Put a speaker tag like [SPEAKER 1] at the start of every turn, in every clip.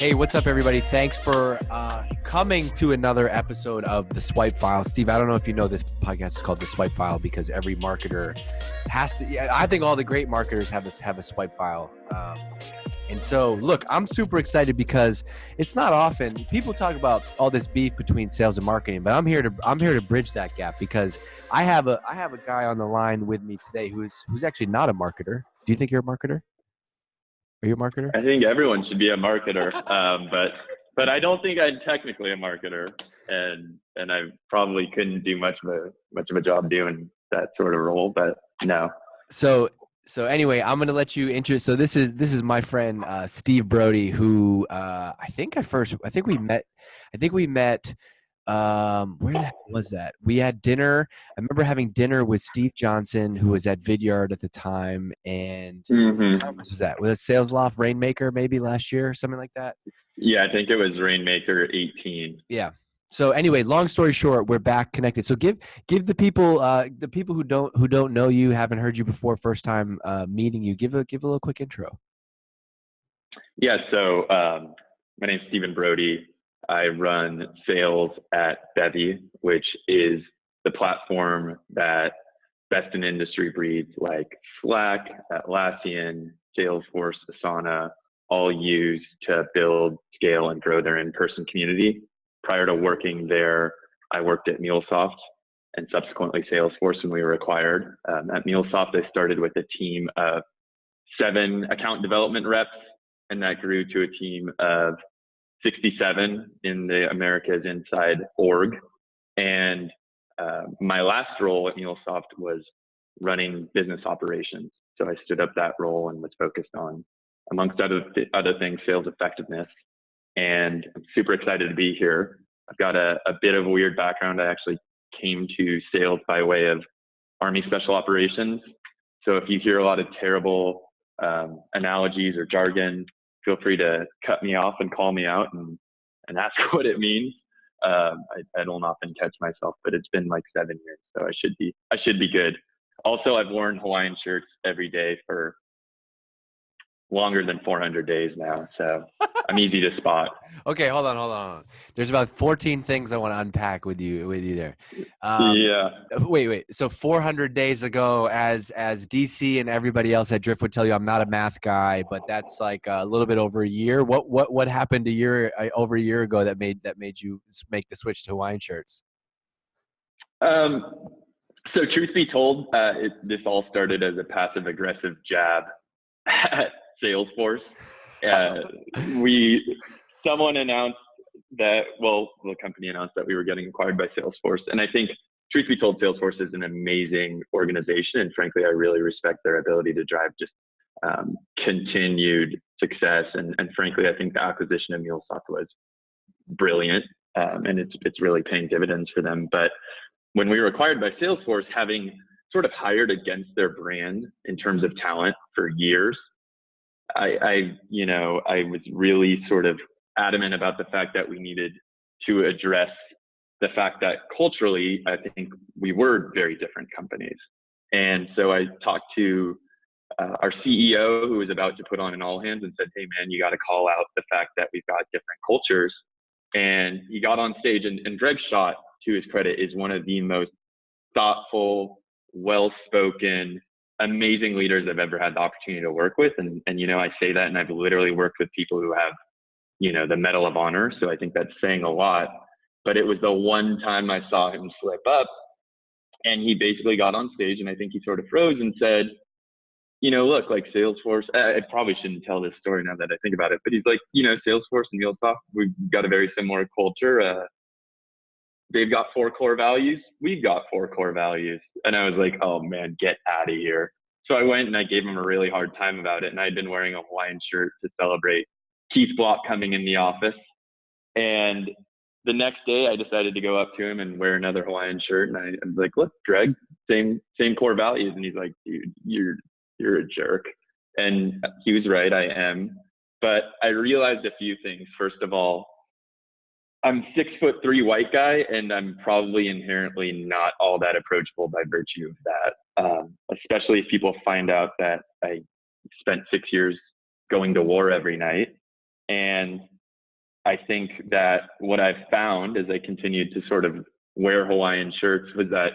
[SPEAKER 1] Hey, what's up, everybody? Thanks for coming to another episode of The Swipe File. Steve, I don't know if you know this podcast is called The Swipe File because every marketer has to. I think all the great marketers have a swipe file. And so, look, I'm super excited because it's not often people talk about all this beef between sales and marketing, but I'm here to bridge that gap because I have a guy on the line with me today who's actually not a marketer. Do you think you're a marketer? Are you a marketer?
[SPEAKER 2] I think everyone should be a marketer, but I don't think I'm technically a marketer, and I probably couldn't do much of a job doing that sort of role. But no.
[SPEAKER 1] So anyway, I'm gonna let you introduce. So this is my friend Steve Broudy, who I think we met. Where the heck was that? We had dinner. I remember having dinner with Steve Johnson, who was at Vidyard at the time. And what conference was that? Was it Sales Loft Rainmaker maybe last year or something like that?
[SPEAKER 2] Yeah, I think it was Rainmaker 18.
[SPEAKER 1] Yeah. So anyway, long story short, we're back connected. So give the people who don't know you, haven't heard you before, first time meeting you, give a little quick intro.
[SPEAKER 2] Yeah. So my name's Stephen Broudy. I run sales at Bevy, which is the platform that best in industry breeds like Slack, Atlassian, Salesforce, Asana all use to build, scale, and grow their in-person community. Prior to working there, I worked at MuleSoft and subsequently Salesforce when we were acquired. At MuleSoft, I started with a team of 7 account development reps, and that grew to a team of 67 in the Americas inside org. And my last role at MuleSoft was running business operations. So I stood up that role and was focused on, amongst other things, sales effectiveness. And I'm super excited to be here. I've got a bit of a weird background. I actually came to sales by way of Army Special Operations. So if you hear a lot of terrible analogies or jargon, feel free to cut me off and call me out and ask what it means. I don't often catch myself, but it's been like 7 years, so I should be good. Also, I've worn Hawaiian shirts every day for longer than 400 days now, so I'm easy to spot.
[SPEAKER 1] Okay, hold on. There's about 14 things I want to unpack with you there.
[SPEAKER 2] Yeah.
[SPEAKER 1] Wait. So 400 days ago, as DC and everybody else at Drift would tell you, I'm not a math guy, but that's like a little bit over a year. What happened over a year ago that made you make the switch to Hawaiian shirts?
[SPEAKER 2] So truth be told, this all started as a passive aggressive jab at Salesforce. Someone announced that, the company announced that we were getting acquired by Salesforce. And I think, truth be told, Salesforce is an amazing organization. And frankly, I really respect their ability to drive just continued success. And frankly, I think the acquisition of MuleSoft was brilliant. And it's really paying dividends for them. But when we were acquired by Salesforce, having sort of hired against their brand in terms of talent for years, I was really sort of adamant about the fact that we needed to address the fact that culturally, I think we were very different companies. And so I talked to our CEO, who was about to put on an all hands, and said, "Hey man, you got to call out the fact that we've got different cultures." And he got on stage, and Greg Schott, to his credit, is one of the most thoughtful, well-spoken, amazing leaders I've ever had the opportunity to work with. And I say that, and I've literally worked with people who have, the Medal of Honor. So I think that's saying a lot. But it was the one time I saw him slip up, and he basically got on stage, and I think he sort of froze and said, look, like Salesforce, I probably shouldn't tell this story now that I think about it, but he's like, Salesforce and MuleSoft, we've got a very similar culture. They've got 4 core values. We've got 4 core values. And I was like, oh man, get out of here. So I went and I gave him a really hard time about it. And I'd been wearing a Hawaiian shirt to celebrate Keith Block coming in the office. And the next day I decided to go up to him and wear another Hawaiian shirt. And I was like, look, Greg, same core values. And he's like, dude, you're a jerk. And he was right, I am. But I realized a few things. First of all, I'm 6'3" white guy, and I'm probably inherently not all that approachable by virtue of that. Especially if people find out that I spent 6 years going to war every night. And I think that what I've found as I continued to sort of wear Hawaiian shirts was that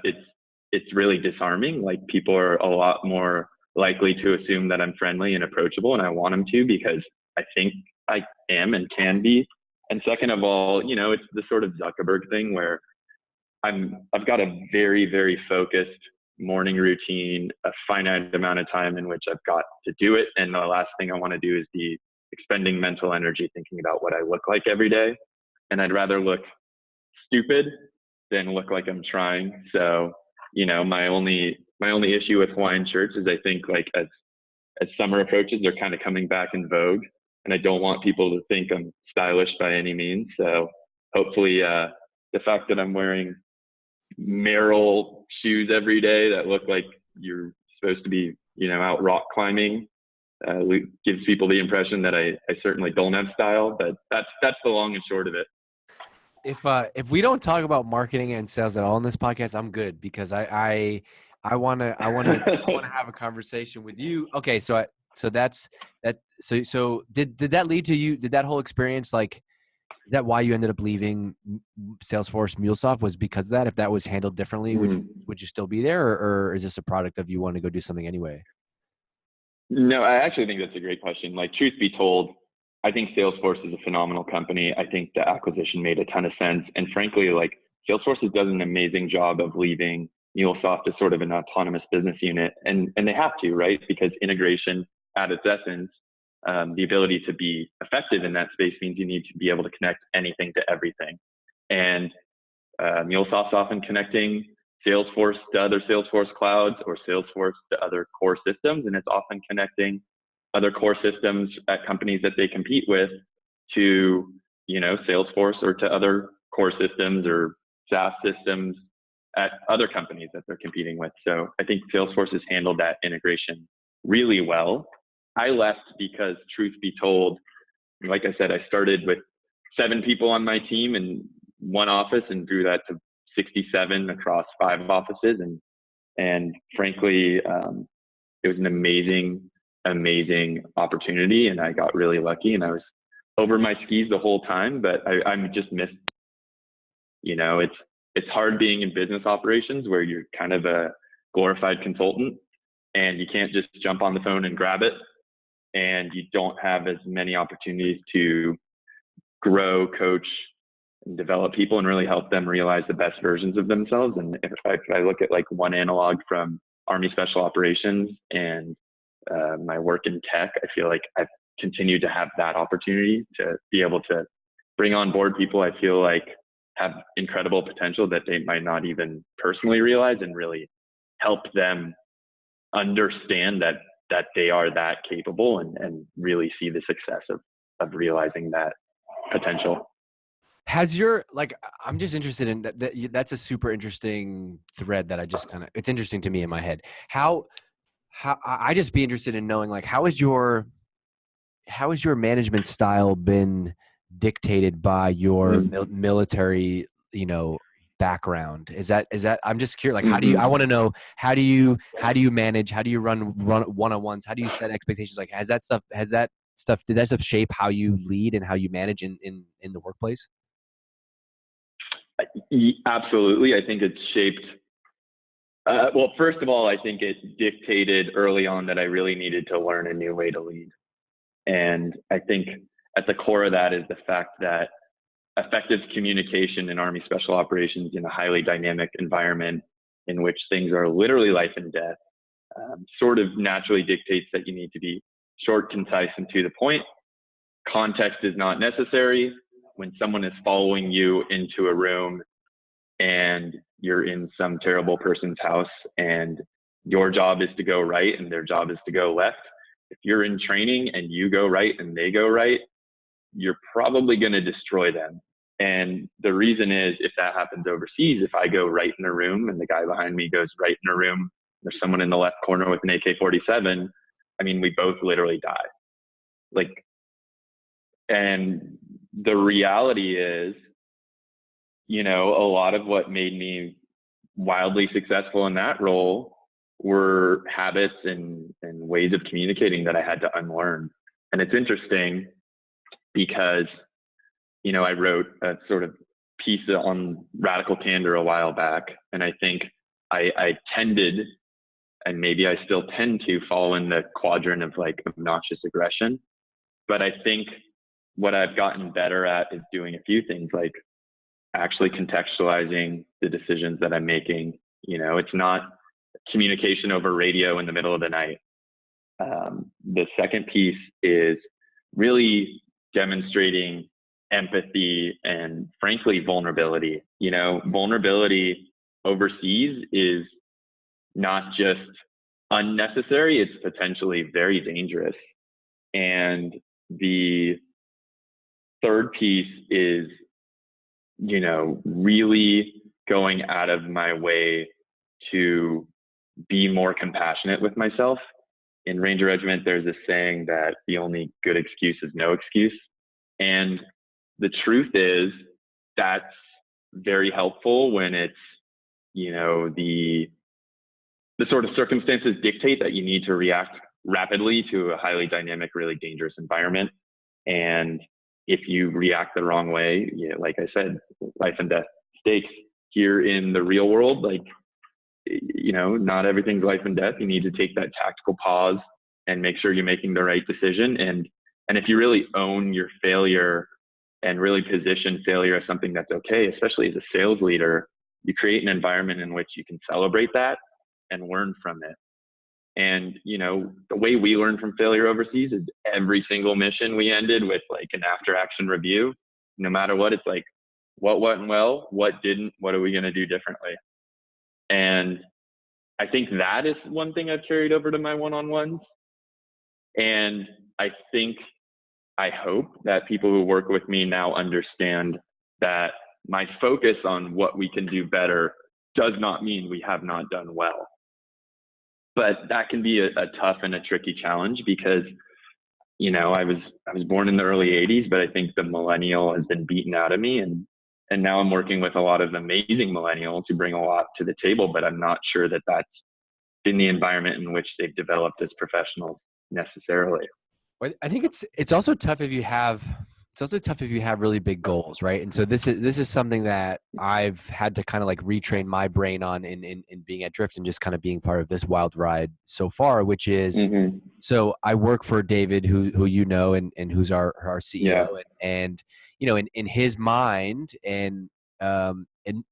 [SPEAKER 2] it's really disarming. Like, people are a lot more likely to assume that I'm friendly and approachable, and I want them to, because I think I am and can be. And second of all, it's the sort of Zuckerberg thing where I've got a very, very focused morning routine, a finite amount of time in which I've got to do it. And the last thing I want to do is be expending mental energy thinking about what I look like every day. And I'd rather look stupid than look like I'm trying. So, my only issue with Hawaiian shirts is I think, like, as summer approaches, they're kind of coming back in vogue, and I don't want people to think I'm stylish by any means. So hopefully, the fact that I'm wearing Merrill shoes every day that look like you're supposed to be, out rock climbing, gives people the impression that I certainly don't have style. But that's the long and short of it.
[SPEAKER 1] If we don't talk about marketing and sales at all in this podcast, I'm good, because I want to have a conversation with you. Okay, so that's that. So did that lead to you? Did that whole experience, like, is that why you ended up leaving Salesforce MuleSoft? Was because of that? If that was handled differently, would you still be there, or is this a product of you wanting to go do something anyway?
[SPEAKER 2] No, I actually think that's a great question. Like, truth be told, I think Salesforce is a phenomenal company. I think the acquisition made a ton of sense. And frankly, like, Salesforce has done an amazing job of leaving MuleSoft as sort of an autonomous business unit. And they have to, right? Because integration at its essence, the ability to be effective in that space means you need to be able to connect anything to everything. And MuleSoft's often connecting Salesforce to other Salesforce clouds, or Salesforce to other core systems. And it's often connecting other core systems at companies that they compete with to, Salesforce, or to other core systems or SaaS systems at other companies that they're competing with. So I think Salesforce has handled that integration really well. I left because, truth be told, like I said, I started with 7 people on my team in one office and grew that to 67 across 5 offices. And frankly, it was an amazing opportunity, and I got really lucky, and I was over my skis the whole time. But I'm just missed. It's hard being in business operations where you're kind of a glorified consultant, and you can't just jump on the phone and grab it, and you don't have as many opportunities to grow, coach, and develop people and really help them realize the best versions of themselves. And if I look at, like, one analog from Army Special Operations and my work in tech, I feel like I've continued to have that opportunity to be able to bring on board people I feel like have incredible potential that they might not even personally realize, and really help them understand that they are that capable, and really see the success of realizing that potential.
[SPEAKER 1] Has your, like, I'm just interested in that's a super interesting thread that I just it's interesting to me in my head. How I just be interested in knowing, like, how has your management style been dictated by your military, background? Is that I'm just curious, like, I want to know, how do you manage, how do you run one-on-ones, how do you set expectations? Like, did that stuff shape how you lead and how you manage in the workplace?
[SPEAKER 2] Absolutely. I think it's shaped. Well, first of all, I think it dictated early on that I really needed to learn a new way to lead. And I think at the core of that is the fact that effective communication in Army Special Operations, in a highly dynamic environment in which things are literally life and death, sort of naturally dictates that you need to be short, concise, and to the point. Context is not necessary. When someone is following you into a room and you're in some terrible person's house and your job is to go right and their job is to go left, if you're in training and you go right and they go right, you're probably going to destroy them. And the reason is, if that happens overseas, if I go right in a room and the guy behind me goes right in a room, there's someone in the left corner with an AK-47, I mean, we both literally die. Like, and the reality is, a lot of what made me wildly successful in that role were habits and ways of communicating that I had to unlearn. And it's interesting because, I wrote a sort of piece on radical candor a while back, and I think I tended, and maybe I still tend to fall in the quadrant of like obnoxious aggression. But I think what I've gotten better at is doing a few things, like actually contextualizing the decisions that I'm making. It's not communication over radio in the middle of the night. The second piece is really demonstrating empathy and, frankly, vulnerability. Vulnerability overseas is not just unnecessary, it's potentially very dangerous. And the third piece is, really going out of my way to be more compassionate with myself. In Ranger Regiment, there's this saying that the only good excuse is no excuse. And the truth is that's very helpful when it's, the sort of circumstances dictate that you need to react rapidly to a highly dynamic, really dangerous environment. And if you react the wrong way, like I said, life and death stakes here in the real world. Like, not everything's life and death. You need to take that tactical pause and make sure you're making the right decision. And if you really own your failure and really position failure as something that's okay, especially as a sales leader, you create an environment in which you can celebrate that and learn from it. And, the way we learn from failure overseas is every single mission we ended with like an after action review. No matter what, it's like, what went well, what didn't, what are we going to do differently? And I think that is one thing I've carried over to my one-on-ones. And I hope that people who work with me now understand that my focus on what we can do better does not mean we have not done well. But that can be a tough and a tricky challenge because, I was born in the early 80s, but I think the millennial has been beaten out of me. And now I'm working with a lot of amazing millennials who bring a lot to the table, but I'm not sure that that's in the environment in which they've developed as professionals necessarily.
[SPEAKER 1] I think it's also tough if you have really big goals, right? And so this is something that I've had to kind of like retrain my brain on in being at Drift and just kind of being part of this wild ride so far, which is, so I work for David, who and who's our CEO, and in his mind, and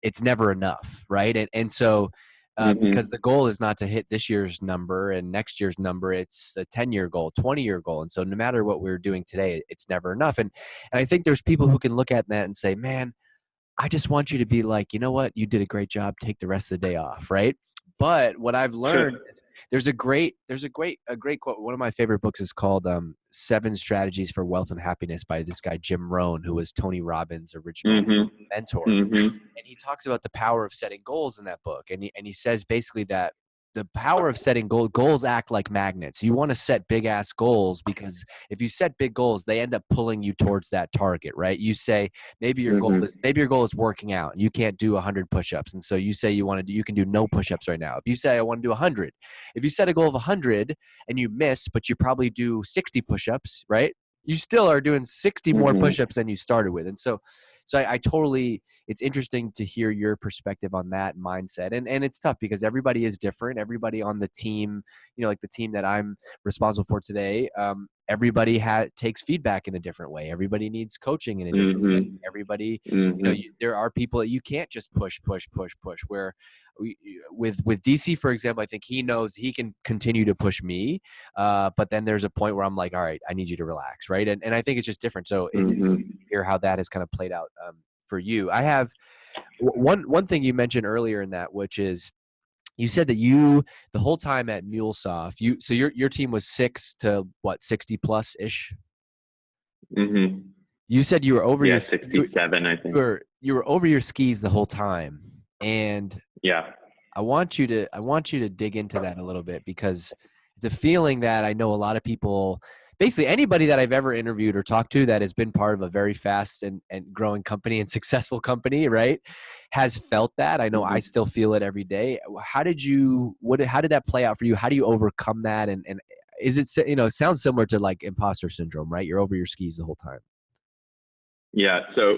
[SPEAKER 1] it's never enough, right? And so. Because the goal is not to hit this year's number and next year's number, it's a 10-year goal, 20-year goal. And so no matter what we're doing today, it's never enough. And I think there's people who can look at that and say, man, I just want you to be like, you know what? You did a great job. Take the rest of the day off. Right. But what I've learned is there's a great quote. One of my favorite books is called 7 Strategies for Wealth and Happiness by this guy, Jim Rohn, who was Tony Robbins' original mentor. And he talks about the power of setting goals in that book. And he says basically that the power of setting goals act like magnets. You want to set big ass goals because if you set big goals, they end up pulling you towards that target, right? You say maybe your goal is working out and you can't do 100 push-ups. And so you say you can do no push-ups right now. If you say I want to do 100, if you set a goal of 100 and you miss, but you probably do 60 push-ups, right? You still are doing 60 more push-ups than you started with. And so I totally, it's interesting to hear your perspective on that mindset. And it's tough because everybody is different. Everybody on the team, like the team that I'm responsible for today, everybody takes feedback in a different way. Everybody needs coaching in a different way. Everybody, there are people that you can't just push, where with DC, for example, I think he knows he can continue to push me. But then there's a point where I'm like, all right, I need you to relax. Right. And I think it's just different. So it's interesting to hear how that has kind of played out for you. I have one thing you mentioned earlier in that, which is you said that the whole time at MuleSoft, your team was 6 to 60 plus ish. You said you were over
[SPEAKER 2] 67, I think.
[SPEAKER 1] You were over your skis the whole time. And I want you to dig into that a little bit because it's a feeling that I know a lot of people, basically anybody that I've ever interviewed or talked to that has been part of a very fast and growing company and successful company, right, has felt that. I know I still feel it every day. How did that play out for you? How do you overcome that? And is it, it sounds similar to like imposter syndrome, right? You're over your skis the whole time.
[SPEAKER 2] Yeah. So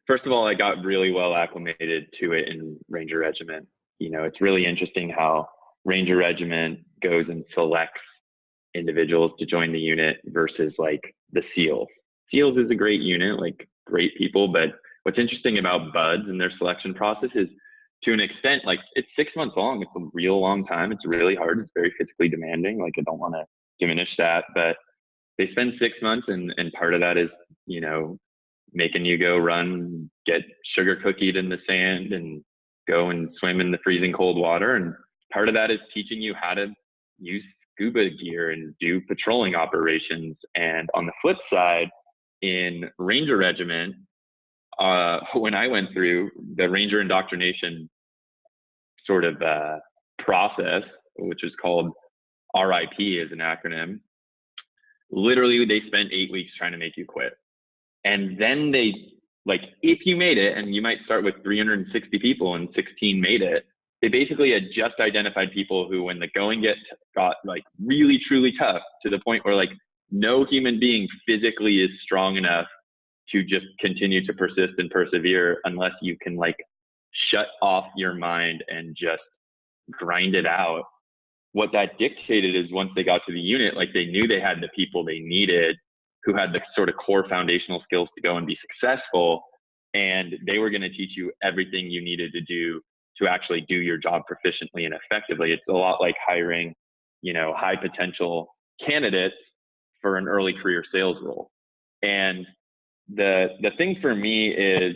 [SPEAKER 2] first of all, I got really well acclimated to it in Ranger Regiment. It's really interesting how Ranger Regiment goes and selects individuals to join the unit versus like the SEALs. SEALs is a great unit, like great people, but what's interesting about BUDS and their selection process is, to an extent, like it's 6 months long. It's a real long time. It's really hard. It's very physically demanding. Like I don't want to diminish that, but they spend 6 months, and part of that is, making you go run, get sugar cookied in the sand and go and swim in the freezing cold water. And part of that is teaching you how to use scuba gear and do patrolling operations. And on the flip side, in Ranger Regiment, when I went through the Ranger indoctrination sort of process, which is called RIP as an acronym, literally they spent 8 weeks trying to make you quit. And then they, like, if you made it, and you might start with 360 people and 16 made it, they basically had just identified people who, when the going got like really truly tough, to the point where like no human being physically is strong enough to just continue to persist and persevere unless you can like shut off your mind and just grind it out. What that dictated is, once they got to the unit, like they knew they had the people they needed who had the sort of core foundational skills to go and be successful. And they were going to teach you everything you needed to do to actually do your job proficiently and effectively. It's a lot like hiring, high potential candidates for an early career sales role. And the thing for me is,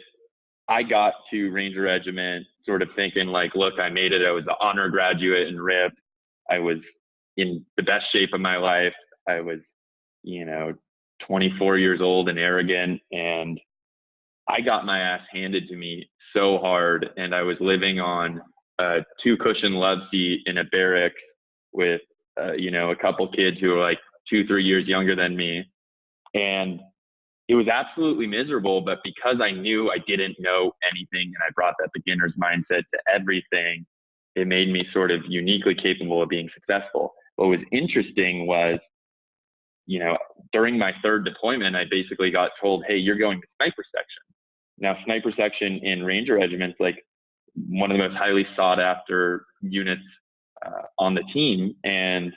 [SPEAKER 2] I got to Ranger Regiment sort of thinking like, look, I made it. I was an honor graduate in RIP. I was in the best shape of my life. I was, 24 years old and arrogant, and I got my ass handed to me so hard. And I was living on a 2-cushion love seat in a barrack with, a couple kids who were like 2-3 years younger than me. And it was absolutely miserable, but because I knew I didn't know anything and I brought that beginner's mindset to everything, it made me sort of uniquely capable of being successful. What was interesting was, during my 3rd deployment, I basically got told, hey, you're going to sniper section. Now, sniper section in Ranger Regiment's like one of the most highly sought after units on the team. And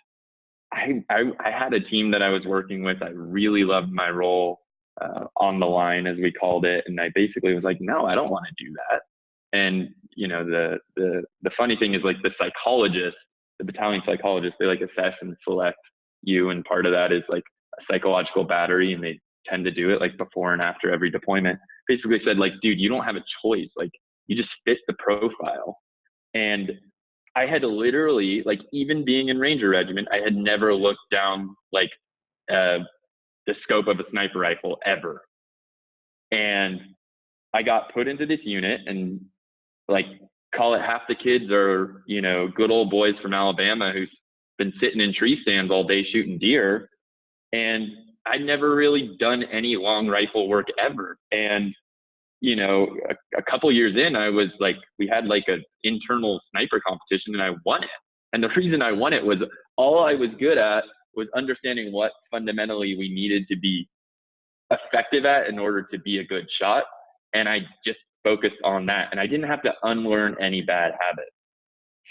[SPEAKER 2] I had a team that I was working with. I really loved my role on the line, as we called it. And I basically was like, no, I don't want to do that. And, the funny thing is, like, the battalion psychologist, they like assess and select you. And part of that is like a psychological battery. And they tend to do it like before and after every deployment. Basically said, like, dude, you don't have a choice. Like, you just fit the profile. And I had literally, like, even being in Ranger Regiment, I had never looked down like the scope of a sniper rifle ever. And I got put into this unit, and like, call it half the kids are, good old boys from Alabama who's been sitting in tree stands all day shooting deer. And I'd never really done any long rifle work ever. And, a couple years in, I was like, we had like an internal sniper competition, and I won it. And the reason I won it was all I was good at was understanding what fundamentally we needed to be effective at in order to be a good shot. And I just focused on that, and I didn't have to unlearn any bad habits.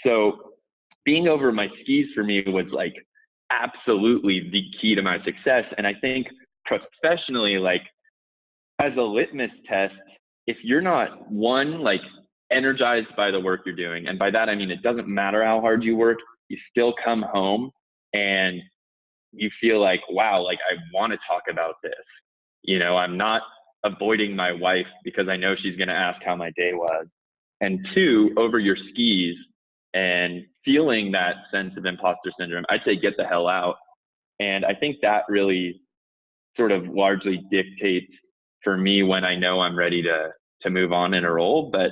[SPEAKER 2] So being over my skis for me was like absolutely the key to my success. And I think professionally, like, as a litmus test, if you're not, one, like, energized by the work you're doing, and by that I mean it doesn't matter how hard you work, you still come home and you feel like, wow, like, I want to talk about this. I'm not avoiding my wife because I know she's going to ask how my day was. And 2, over your skis and feeling that sense of imposter syndrome, I'd say get the hell out. And I think that really sort of largely dictates for me when I know I'm ready to move on in a role. But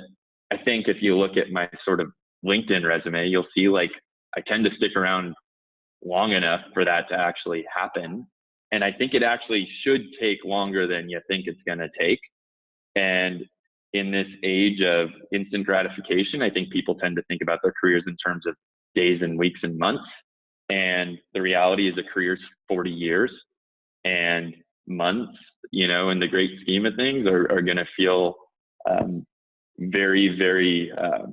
[SPEAKER 2] I think if you look at my sort of LinkedIn resume, you'll see like I tend to stick around long enough for that to actually happen. And I think it actually should take longer than you think it's going to take. And in this age of instant gratification, I think people tend to think about their careers in terms of days and weeks and months. And the reality is a career's 40 years, and months, in the great scheme of things are going to feel very, very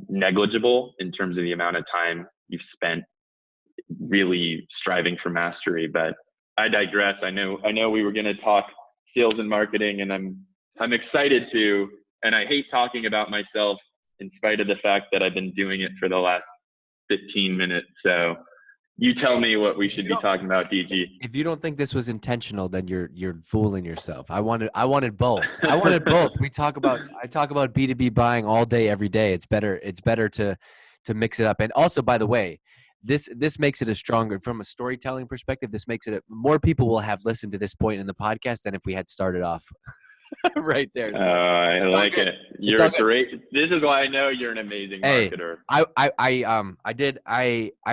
[SPEAKER 2] negligible in terms of the amount of time you've spent really striving for mastery. But I digress. I know we were going to talk sales and marketing, and I'm excited to, and I hate talking about myself in spite of the fact that I've been doing it for the last 15 minutes. So you tell me what we should be talking about, DG.
[SPEAKER 1] If you don't think this was intentional, then you're fooling yourself. I wanted both. I wanted both. I talk about B2B buying all day, every day. It's better to mix it up. And also, by the way, this makes it a stronger, from a storytelling perspective, this makes it more people will have listened to this point in the podcast than if we had started off right there. So,
[SPEAKER 2] I like it. You're great. This is why I know you're an amazing marketer.
[SPEAKER 1] I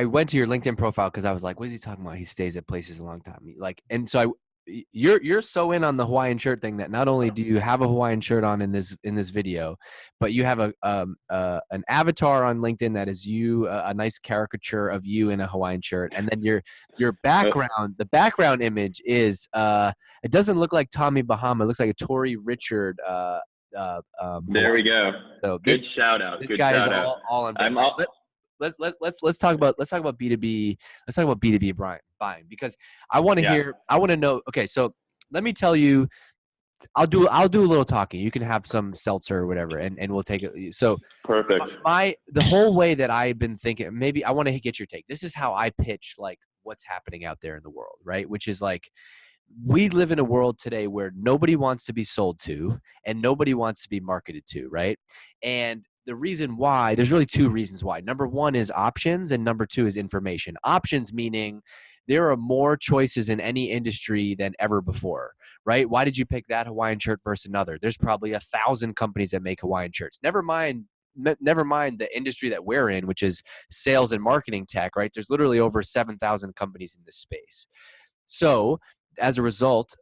[SPEAKER 1] went to your LinkedIn profile because I was like, what is he talking about? He stays at places a long time. And so you're so in on the Hawaiian shirt thing that not only do you have a Hawaiian shirt on in this video, but you have an avatar on LinkedIn that is you, a nice caricature of you in a Hawaiian shirt, and then your background, the background image is it doesn't look like Tommy Bahama, it looks like a Tory Richard.
[SPEAKER 2] There we go.
[SPEAKER 1] So
[SPEAKER 2] good shout out.
[SPEAKER 1] This guy is all on. Let's talk about B2B. Let's talk about B2B buying, because I want to know. Okay, so let me tell you. I'll do a little talking. You can have some seltzer or whatever, and we'll take it. So
[SPEAKER 2] perfect.
[SPEAKER 1] The whole way that I've been thinking, maybe I want to get your take. This is how I pitch like what's happening out there in the world, right? Which is like, we live in a world today where nobody wants to be sold to and nobody wants to be marketed to, right? And the reason why, there's really two reasons why. Number one is options, and number two is information. Options meaning there are more choices in any industry than ever before, right? Why did you pick that Hawaiian shirt versus another? There's probably 1,000 companies that make Hawaiian shirts. Never mind the industry that we're in, which is sales and marketing tech, right? There's literally over 7,000 companies in this space. So as a result,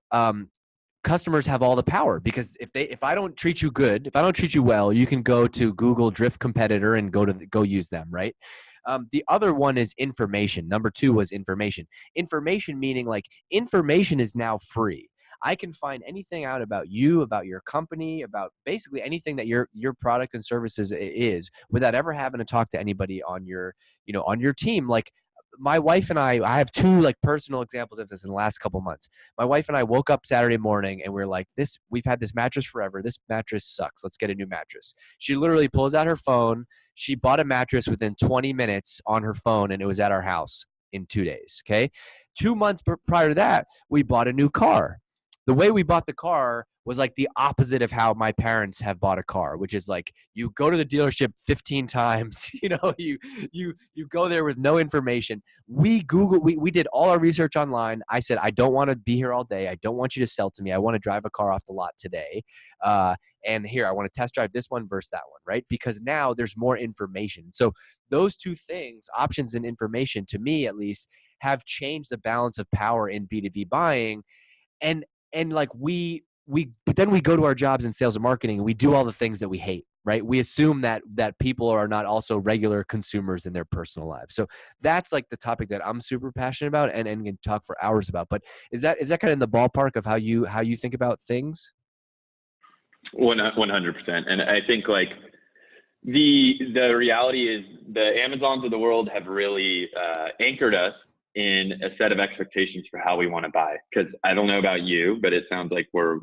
[SPEAKER 1] customers have all the power, because if I don't treat you good, if I don't treat you well, you can go to Google Drift Competitor and go use them, right? The other one is information. Number two was information. Information meaning like information is now free. I can find anything out about you, about your company, about basically anything that your product and services is, without ever having to talk to anybody on your team. Like, my wife and I have two like personal examples of this in the last couple months. My wife and I woke up Saturday morning and we're like, we've had this mattress forever. This mattress sucks. Let's get a new mattress. She literally pulls out her phone. She bought a mattress within 20 minutes on her phone, and it was at our house in 2 days. Okay. 2 months prior to that, we bought a new car. The way we bought the car was like the opposite of how my parents have bought a car, which is like, you go to the dealership 15 times, you go there with no information. We did all our research online. I said, I don't want to be here all day. I don't want you to sell to me. I want to drive a car off the lot today. And here, I want to test drive this one versus that one, right? Because now there's more information. So those two things, options and information, to me at least, have changed the balance of power in B2B buying. And like but then we go to our jobs in sales and marketing and we do all the things that we hate, right? We assume that people are not also regular consumers in their personal lives. So that's like the topic that I'm super passionate about and can talk for hours about. But is that kind of in the ballpark of how you think about things?
[SPEAKER 2] 100%. And I think like the reality is the Amazons of the world have really anchored us in a set of expectations for how we want to buy. Because I don't know about you, but it sounds like we're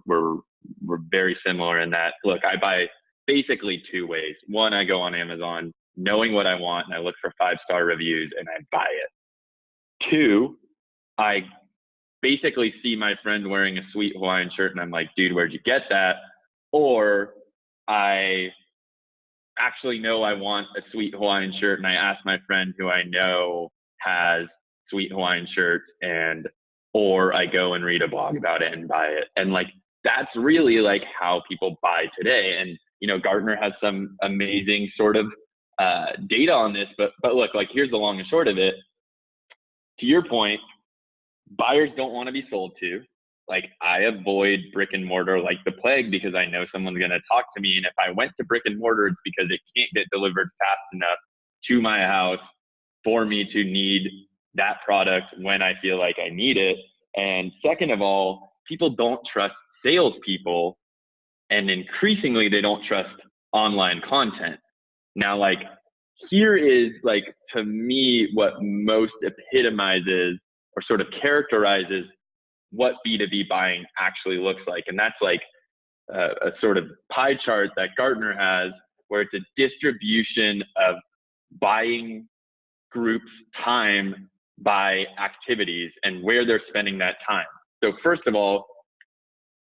[SPEAKER 2] very similar in that. Look, I buy basically two ways. One, I go on Amazon knowing what I want, and I look for 5-star reviews and I buy it. Two, I basically see my friend wearing a sweet Hawaiian shirt and I'm like, dude, where'd you get that? Or I actually know I want a sweet Hawaiian shirt and I ask my friend who I know has sweet Hawaiian shirts, or I go and read a blog about it and buy it. And like, that's really like how people buy today. And, Gartner has some amazing sort of data on this, but look, like, here's the long and short of it. To your point, buyers don't want to be sold to. Like, I avoid brick and mortar like the plague because I know someone's going to talk to me. And if I went to brick and mortar, it's because it can't get delivered fast enough to my house for me to need that product when I feel like I need it. And second of all, people don't trust salespeople, and increasingly they don't trust online content. Now, like, here is, like, to me, what most epitomizes or sort of characterizes what B2B buying actually looks like. And that's like a sort of pie chart that Gartner has, where it's a distribution of buying groups' time by activities and where they're spending that time. So first of all,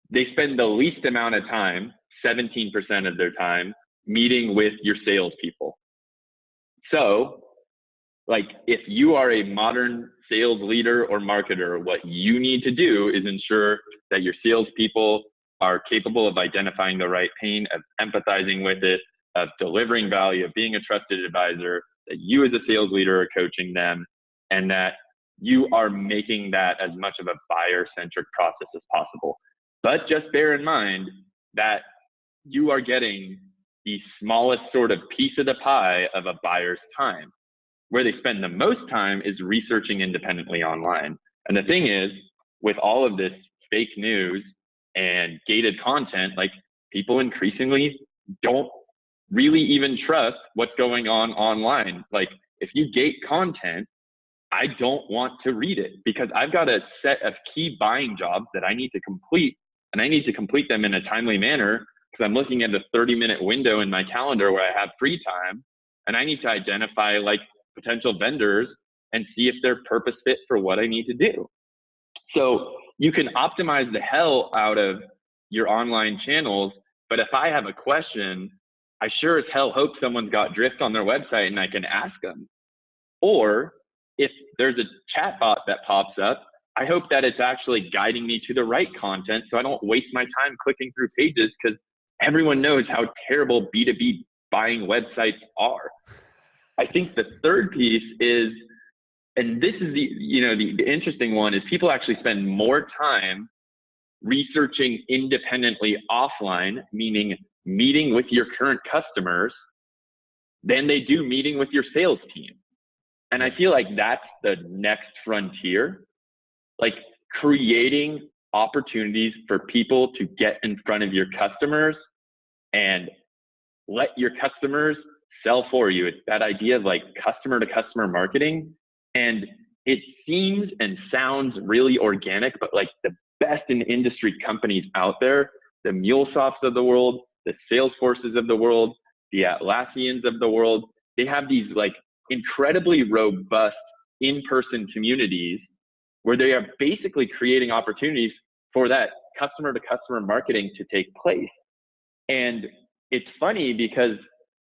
[SPEAKER 2] they spend the least amount of time, 17% of their time, meeting with your salespeople. So, like, if you are a modern sales leader or marketer, what you need to do is ensure that your salespeople are capable of identifying the right pain, of empathizing with it, of delivering value, of being a trusted advisor, that you as a sales leader are coaching them, and that you are making that as much of a buyer-centric process as possible. But just bear in mind that you are getting the smallest sort of piece of the pie of a buyer's time. Where they spend the most time is researching independently online. And the thing is, with all of this fake news and gated content, like, people increasingly don't really even trust what's going on online. Like, if you gate content, I don't want to read it because I've got a set of key buying jobs that I need to complete, and I need to complete them in a timely manner because I'm looking at a 30-minute window in my calendar where I have free time, and I need to identify, like, potential vendors and see if they're purpose fit for what I need to do. So you can optimize the hell out of your online channels, but if I have a question, I sure as hell hope someone's got Drift on their website and I can ask them. Or if there's a chatbot that pops up, I hope that it's actually guiding me to the right content so I don't waste my time clicking through pages, because everyone knows how terrible B2B buying websites are. I think the third piece is, and this is the interesting one, is people actually spend more time researching independently offline, meaning meeting with your current customers, than they do meeting with your sales team. And I feel like that's the next frontier, like creating opportunities for people to get in front of your customers and let your customers sell for you. It's that idea of, like, customer to customer marketing. And it seems and sounds really organic, but, like, the best in industry companies out there, the MuleSofts of the world, the Salesforces of the world, the Atlassians of the world, they have these, like, incredibly robust in-person communities where they are basically creating opportunities for that customer to customer marketing to take place. And it's funny because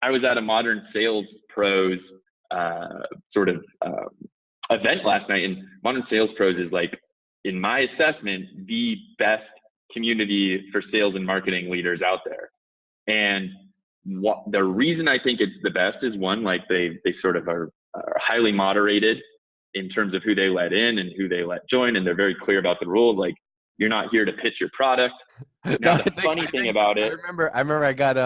[SPEAKER 2] I was at a Modern Sales Pros event last night, and Modern Sales Pros is, like, in my assessment, the best community for sales and marketing leaders out there. And the reason I think it's the best is, one, like, they sort of are highly moderated in terms of who they let in and who they let join, and they're very clear about the rules. Like, you're not here to pitch your product. Now, the funny thing about it,
[SPEAKER 1] I remember I got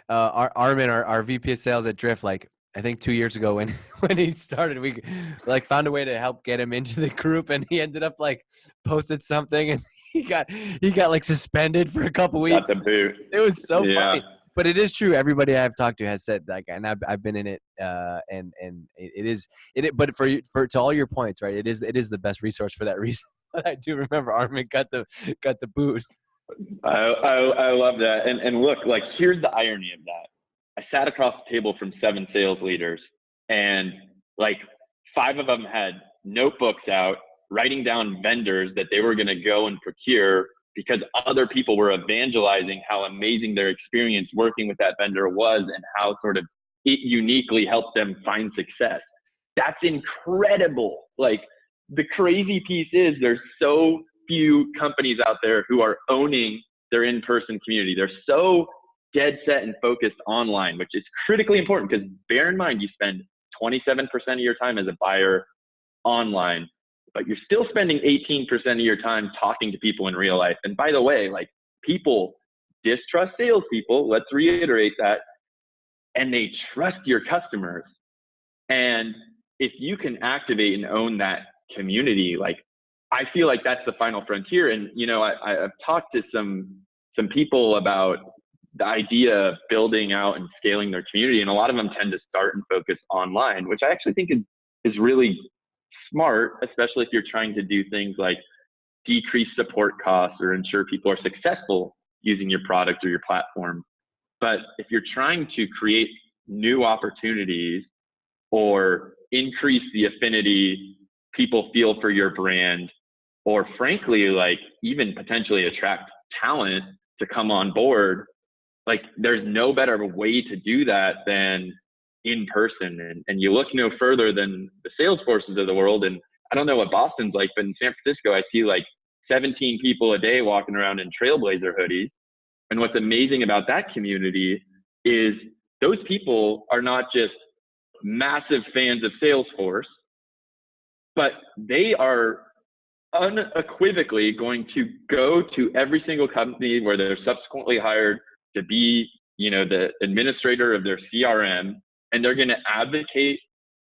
[SPEAKER 1] Armin, our VP of sales at Drift, like, I think 2 years ago when he started, we, like, found a way to help get him into the group, and he ended up, like, posted something, and he got like suspended for a couple weeks.
[SPEAKER 2] Got the boot.
[SPEAKER 1] It was so funny. But it is true. Everybody I've talked to has said, like, and I've been in it, and it is. But to all your points, right? It is the best resource for that reason. But I do remember Armin got the boot.
[SPEAKER 2] I love that. And look, like, here's the irony of that. I sat across the table from 7 sales leaders, and, like, 5 of them had notebooks out, writing down vendors that they were going to go and procure because other people were evangelizing how amazing their experience working with that vendor was and how sort of it uniquely helped them find success. That's incredible. Like, the crazy piece is there's so few companies out there who are owning their in-person community. They're so dead set and focused online, which is critically important, because bear in mind, you spend 27% of your time as a buyer online, but you're still spending 18% of your time talking to people in real life. And by the way, like, people distrust salespeople, let's reiterate that, and they trust your customers. And if you can activate and own that community, like, I feel like that's the final frontier. And, you know, I've talked to some people about the idea of building out and scaling their community. And a lot of them tend to start and focus online, which I actually think is really smart, especially if you're trying to do things like decrease support costs or ensure people are successful using your product or your platform. But if you're trying to create new opportunities or increase the affinity people feel for your brand, or frankly, like even potentially attract talent to come on board, like there's no better way to do that than in person. And you look no further than the Salesforces of the world. And I don't know what Boston's like, but in San Francisco, I see like 17 people a day walking around in Trailblazer hoodies. And what's amazing about that community is those people are not just massive fans of Salesforce, but they are unequivocally going to go to every single company where they're subsequently hired to be, you know, the administrator of their CRM, and they're going to advocate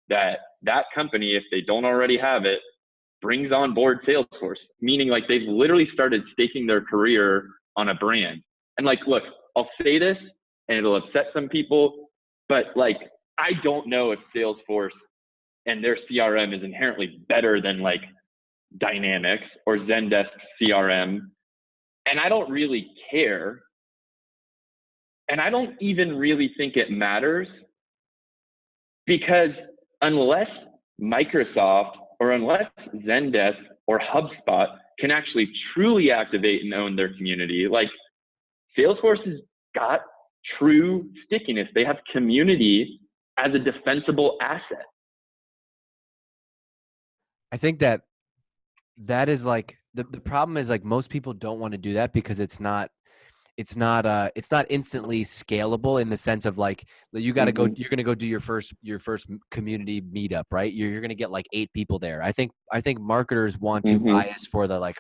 [SPEAKER 2] that that company, if they don't already have it, brings on board Salesforce, meaning like they've literally started staking their career on a brand. And like, look, I'll say this and it'll upset some people, but like, I don't know if Salesforce and their CRM is inherently better than like Dynamics or Zendesk CRM. And I don't really care. And I don't even really think it matters, because unless Microsoft or unless Zendesk or HubSpot can actually truly activate and own their community, like Salesforce has got true stickiness. They have community as a defensible asset.
[SPEAKER 1] I think that is like the problem is like most people don't want to do that because it's not instantly scalable in the sense of like you got to go, you're going to go do your first community meetup, right? You're going to get like 8 people there. I think marketers want to bias for the like,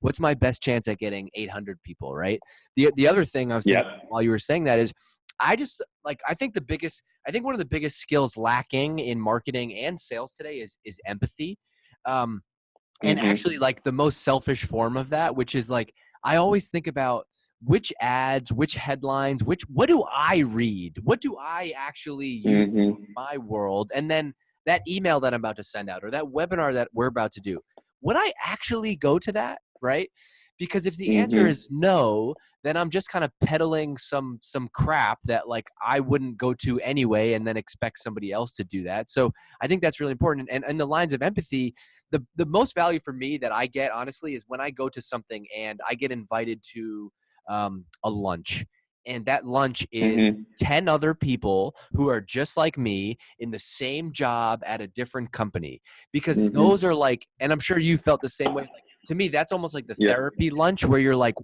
[SPEAKER 1] what's my best chance at getting 800 people, right? The other thing I was thinking while you were saying that is I just like, I think one of the biggest skills lacking in marketing and sales today is empathy. And actually like the most selfish form of that, which is like, I always think about which ads, which headlines, what do I read? What do I actually use in my world? And then that email that I'm about to send out or that webinar that we're about to do, would I actually go to that, right? Because if the answer is no, then I'm just kind of peddling some crap that like I wouldn't go to anyway and then expect somebody else to do that. So I think that's really important. And in the lines of empathy, the most value for me that I get, honestly, is when I go to something and I get invited to a lunch. And that lunch is 10 other people who are just like me in the same job at a different company. Because those are like, and I'm sure you felt the same way. Like, to me, that's almost like the therapy lunch where you're like,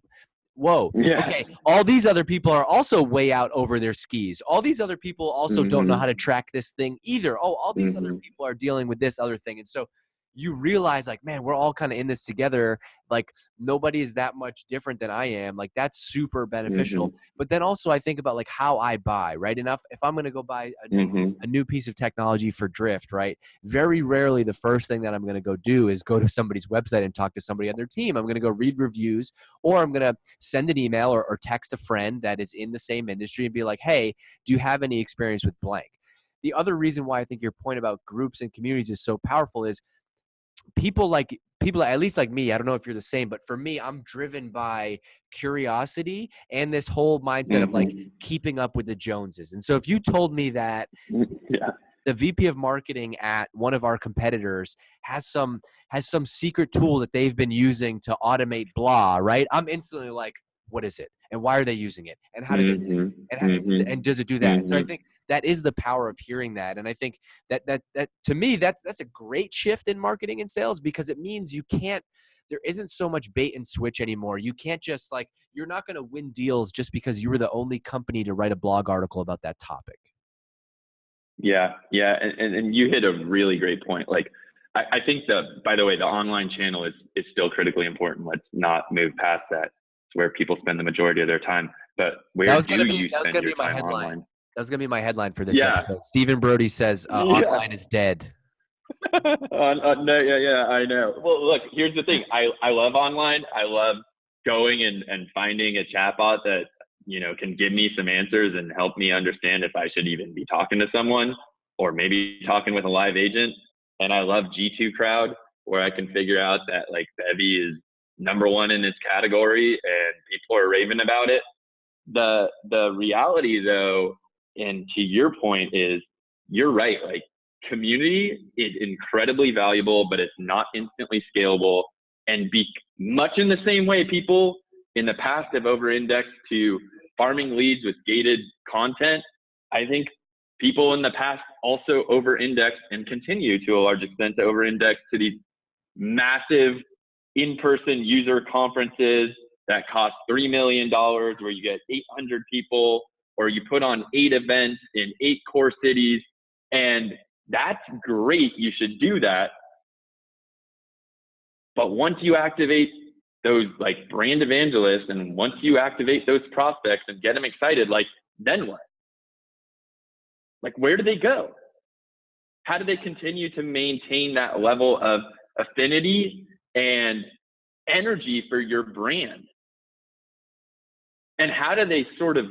[SPEAKER 1] whoa, okay, all these other people are also way out over their skis. All these other people also don't know how to track this thing either. Oh, all these other people are dealing with this other thing. And so you realize like, man, we're all kind of in this together. Like nobody is that much different than I am. Like that's super beneficial. But then also I think about like how I buy, right? Enough if I'm going to go buy a new piece of technology for Drift, right? Very rarely the first thing that I'm going to go do is go to somebody's website and talk to somebody on their team. I'm going to go read reviews, or I'm going to send an email or text a friend that is in the same industry and be like, hey, do you have any experience with blank? The other reason why I think your point about groups and communities is so powerful is people at least like me, I don't know if you're the same, but for me, I'm driven by curiosity and this whole mindset of like keeping up with the Joneses. And so if you told me that the VP of marketing at one of our competitors has some secret tool that they've been using to automate blah, right? I'm instantly like, what is it? And why are they using it? And how did they do it? And does it do that? And so I think that is the power of hearing that. And I think that to me, that's a great shift in marketing and sales, because it means there isn't so much bait and switch anymore. You can't just like, you're not going to win deals just because you were the only company to write a blog article about that topic.
[SPEAKER 2] Yeah. And you hit a really great point. Like, I think by the way, the online channel is still critically important. Let's not move past that. It's where people spend the majority of their time. But where do you spend your time online?
[SPEAKER 1] That was going to be my headline for this episode. Stephen Broudy says online is dead.
[SPEAKER 2] No, yeah, I know. Well, look, here's the thing. I love online. I love going and finding a chatbot that, can give me some answers and help me understand if I should even be talking to someone or maybe talking with a live agent. And I love G2 Crowd, where I can figure out that like Bevy is number one in its category and people are raving about it. The reality though, and to your point, is you're right. Like community is incredibly valuable, but it's not instantly scalable. And be much in the same way people in the past have over-indexed to farming leads with gated content. I think people in the past also over-indexed and continue to a large extent to over-index to these massive in-person user conferences that cost $3 million, where you get 800 people, or you put on 8 events in 8 core cities. And that's great. You should do that. But once you activate those like brand evangelists, and once you activate those prospects and get them excited, like then what? Like where do they go? How do they continue to maintain that level of affinity and energy for your brand? And how do they sort of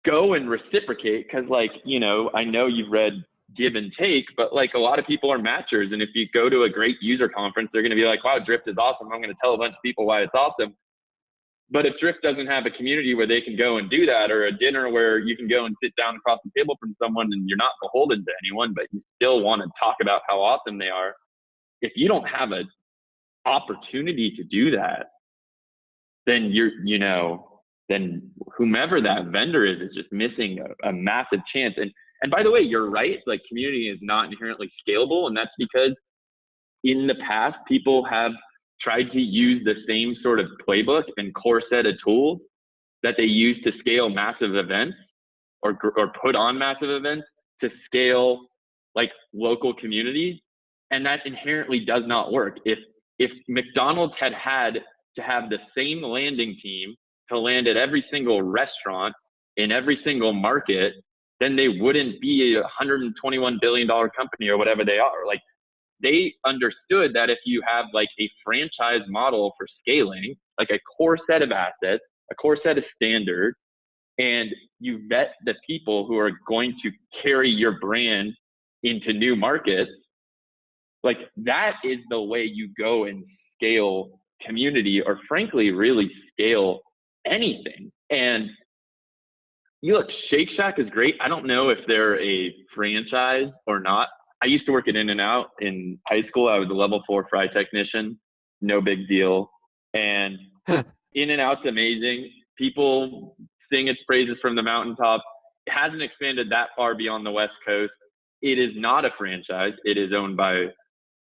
[SPEAKER 2] go and reciprocate? Because like, I know you've read Give and Take, but like a lot of people are matchers. And if you go to a great user conference, they're going to be like, wow, Drift is awesome. I'm going to tell a bunch of people why it's awesome. But if Drift doesn't have a community where they can go and do that, or a dinner where you can go and sit down across the table from someone and you're not beholden to anyone, but you still want to talk about how awesome they are. If you don't have an opportunity to do that, then then whomever that vendor is just missing a massive chance. And by the way, you're right. Like community is not inherently scalable. And that's because in the past, people have tried to use the same sort of playbook and core set of tools that they use to scale massive events or put on massive events to scale like local communities. And that inherently does not work. If McDonald's had to have the same landing team to land at every single restaurant in every single market, then they wouldn't be a $121 billion company or whatever they are. Like they understood that if you have like a franchise model for scaling, like a core set of assets, a core set of standards, and you vet the people who are going to carry your brand into new markets, like that is the way you go and scale community, or frankly, really scale anything. And look, Shake Shack is great. I don't know if they're a franchise or not. I used to work at In-N-Out in high school. I was a level 4 fry technician. No big deal. And In-N-Out's amazing. People sing its praises from the mountaintop. It hasn't expanded that far beyond the West Coast. It is not a franchise. It is owned by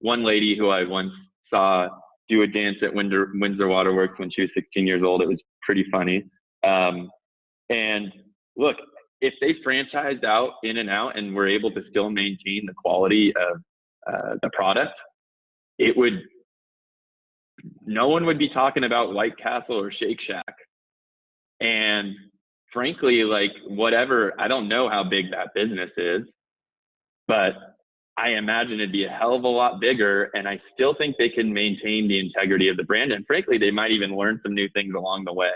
[SPEAKER 2] one lady who I once saw do a dance at Windsor Waterworks when she was 16 years old. It was pretty funny. And look, if they franchised out In-N-Out and were able to still maintain the quality of the product, no one would be talking about White Castle or Shake Shack. And frankly, like whatever, I don't know how big that business is, but I imagine it'd be a hell of a lot bigger. And I still think they can maintain the integrity of the brand. And frankly, they might even learn some new things along the way.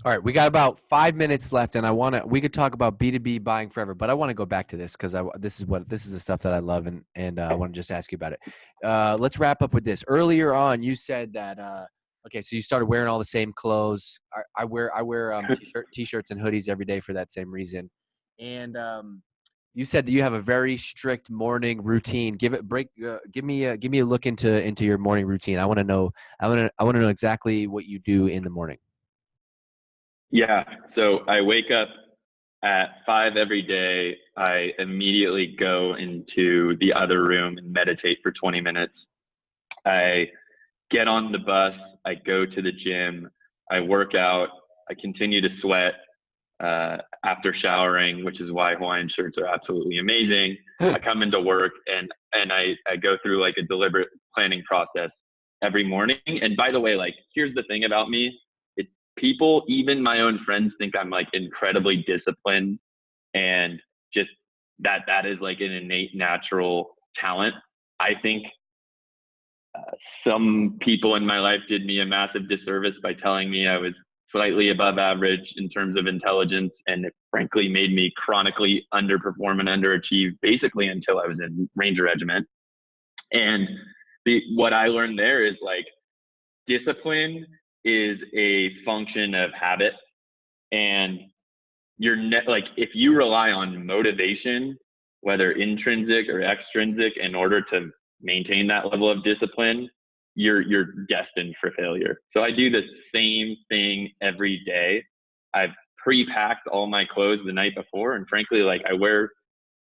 [SPEAKER 1] All right, we got about 5 minutes left, and we could talk about B2B buying forever, but I want to go back to this because this is the stuff that I love, and I want to just ask you about it. Let's wrap up with this. Earlier on, you said that okay, so you started wearing all the same clothes. I wear t-shirts and hoodies every day for that same reason, and you said that you have a very strict morning routine. Give me a look into your morning routine. I want to know exactly what you do in the morning.
[SPEAKER 2] Yeah. So I wake up at 5 every day. I immediately go into the other room and meditate for 20 minutes. I get on the bus. I go to the gym. I work out. I continue to sweat after showering, which is why Hawaiian shirts are absolutely amazing. I come into work and I go through like a deliberate planning process every morning. And by the way, like, here's the thing about me. People, even my own friends, think I'm like incredibly disciplined and just that is like an innate natural talent. I think some people in my life did me a massive disservice by telling me I was slightly above average in terms of intelligence, and it frankly made me chronically underperform and underachieve basically until I was in Ranger Regiment. And what I learned there is like discipline is a function of habit, and like if you rely on motivation, whether intrinsic or extrinsic, in order to maintain that level of discipline, you're destined for failure. So I do the same thing every day. I've pre-packed all my clothes the night before, and frankly, like I wear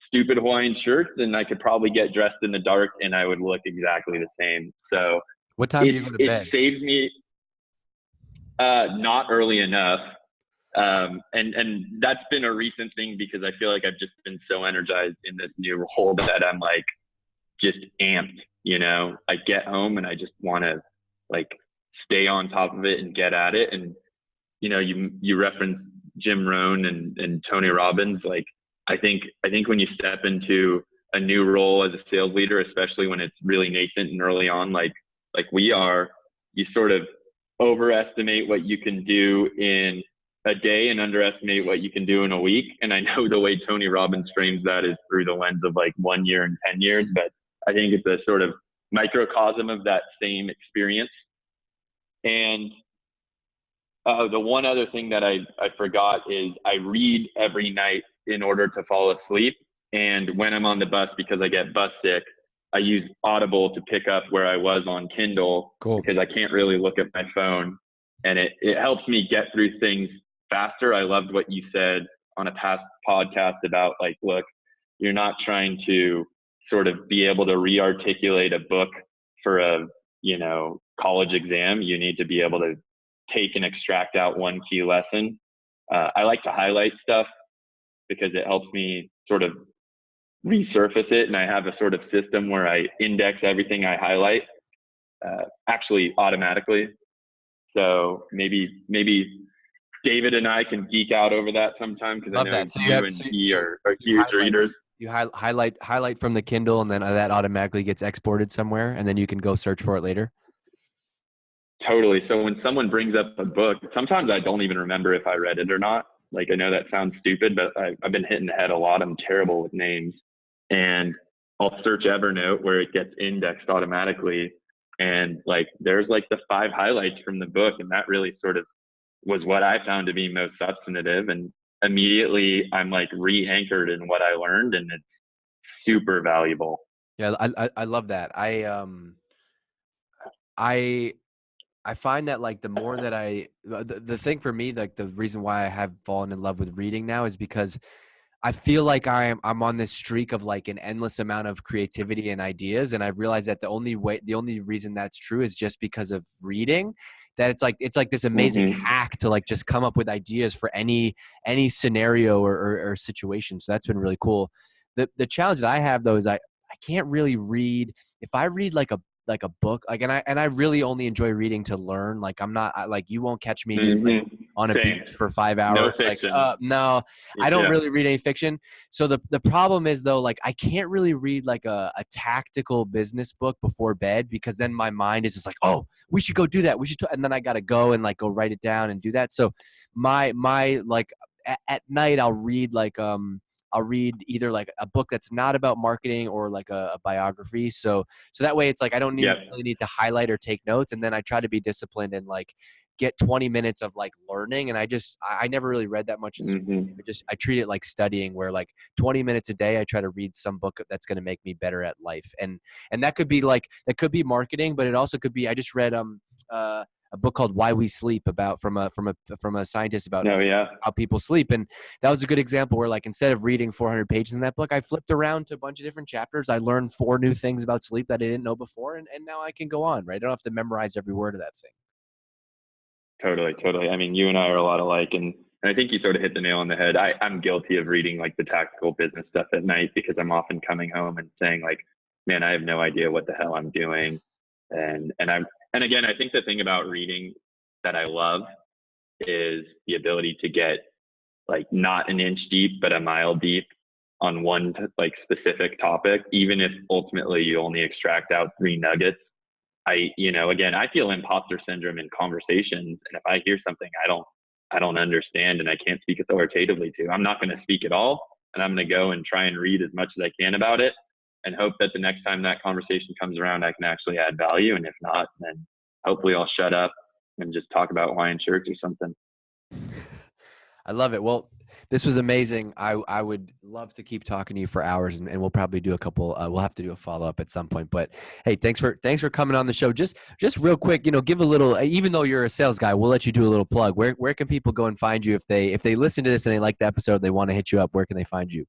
[SPEAKER 2] stupid Hawaiian shirts, and I could probably get dressed in the dark and I would look exactly the same. So
[SPEAKER 1] What time do you go to bed?
[SPEAKER 2] It saves me not early enough. And that's been a recent thing because I feel like I've just been so energized in this new role that I'm like just amped, you know. I get home and I just want to like stay on top of it and get at it. And you know, you referenced Jim Rohn and Tony Robbins. Like I think when you step into a new role as a sales leader, especially when it's really nascent and early on, like we are, you sort of overestimate what you can do in a day and underestimate what you can do in a week. And I know the way Tony Robbins frames that is through the lens of like 1 year and 10 years, but I think it's a sort of microcosm of that same experience. And the one other thing that I forgot is I read every night in order to fall asleep. And when I'm on the bus, because I get bus sick, I use Audible to pick up where I was on Kindle.
[SPEAKER 1] Cool.
[SPEAKER 2] Because I can't really look at my phone, and it helps me get through things faster. I loved what you said on a past podcast about like, look, you're not trying to sort of be able to re-articulate a book for a, you know, college exam. You need to be able to take and extract out one key lesson. I like to highlight stuff because it helps me sort of resurface it. And I have a sort of system where I index everything I highlight, actually automatically. So maybe David and I can geek out over that sometime, because I know
[SPEAKER 1] that. So
[SPEAKER 2] you and he are huge readers.
[SPEAKER 1] You highlight from the Kindle, and then that automatically gets exported somewhere, and then you can go search for it later.
[SPEAKER 2] Totally. So when someone brings up a book, sometimes I don't even remember if I read it or not. Like, I know that sounds stupid, but I've been hitting the head a lot. I'm terrible with names. And I'll search Evernote where it gets indexed automatically. And like, there's like the 5 highlights from the book. And that really sort of was what I found to be most substantive. And immediately I'm like re-anchored in what I learned, and it's super valuable.
[SPEAKER 1] Yeah, I love that. I find that like the more that the thing for me, like the reason why I have fallen in love with reading now is because I feel like I'm on this streak of like an endless amount of creativity and ideas. And I've realized that the only reason that's true is just because of reading. That it's like this amazing hack to like just come up with ideas for any scenario or situation. So that's been really cool. The challenge that I have though is I can't really read. If I read like a book, like, and I really only enjoy reading to learn. Like I'm not like, you won't catch me just like on a beach for 5 hours.
[SPEAKER 2] No fiction.
[SPEAKER 1] Like, no, I don't really read any fiction. So the problem is though, like I can't really read like a tactical business book before bed, because then my mind is just like, oh, we should go do that. We should, and then I got to go and like go write it down and do that. So my like at night I'll read either like a book that's not about marketing or like a biography. So that way it's like I don't really need to highlight or take notes. And then I try to be disciplined and like get 20 minutes of like learning. And I never really read that much in school. I treat it like studying, where like 20 minutes a day I try to read some book that's going to make me better at life. And that could be marketing, but it also could be, I just read a book called Why We Sleep, about from a scientist about how people sleep. And that was a good example where like, instead of reading 400 pages in that book, I flipped around to a bunch of different chapters. I learned 4 new things about sleep that I didn't know before. And now I can go on, right? I don't have to memorize every word of that thing.
[SPEAKER 2] Totally. I mean, you and I are a lot alike, and I think you sort of hit the nail on the head. I'm guilty of reading like the tactical business stuff at night, because I'm often coming home and saying like, man, I have no idea what the hell I'm doing. And again, I think the thing about reading that I love is the ability to get like not an inch deep, but a mile deep. on one like specific topic, even if ultimately you only extract out 3 nuggets. Again, I feel imposter syndrome in conversations. And if I hear something I don't understand and I can't speak authoritatively to, I'm not going to speak at all. And I'm going to go and try and read as much as I can about it and hope that the next time that conversation comes around, I can actually add value. And if not, then hopefully I'll shut up and just talk about Hawaiian shirts or something.
[SPEAKER 1] I love it. Well, this was amazing. I would love to keep talking to you for hours, and we'll probably do a couple. We'll have to do a follow up at some point. But hey, thanks for coming on the show. Just real quick, give a little. Even though you're a sales guy, we'll let you do a little plug. Where can people go and find you if they listen to this and they like the episode, they want to hit you up? Where can they find you?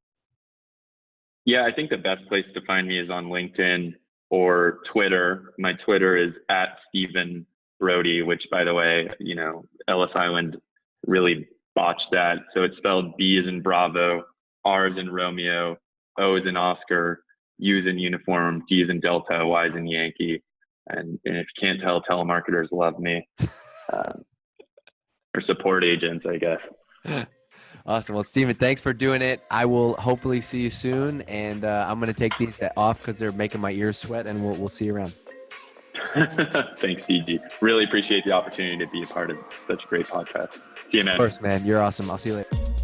[SPEAKER 2] Yeah, I think the best place to find me is on LinkedIn or Twitter. My Twitter is @Stephen Broudy, which, by the way, Ellis Island really botched that. So it's spelled B as in Bravo, R as in Romeo, O as in Oscar, U as in uniform, D as in Delta, Y as in Yankee. And if you can't tell, telemarketers love me. Or support agents, I guess.
[SPEAKER 1] Awesome. Well, Steven, thanks for doing it. I will hopefully see you soon. And I'm going to take these off because they're making my ears sweat, and we'll see you around.
[SPEAKER 2] Thanks, DG. Really appreciate the opportunity to be a part of such a great podcast. See you, man.
[SPEAKER 1] Of course, man. You're awesome. I'll see you later.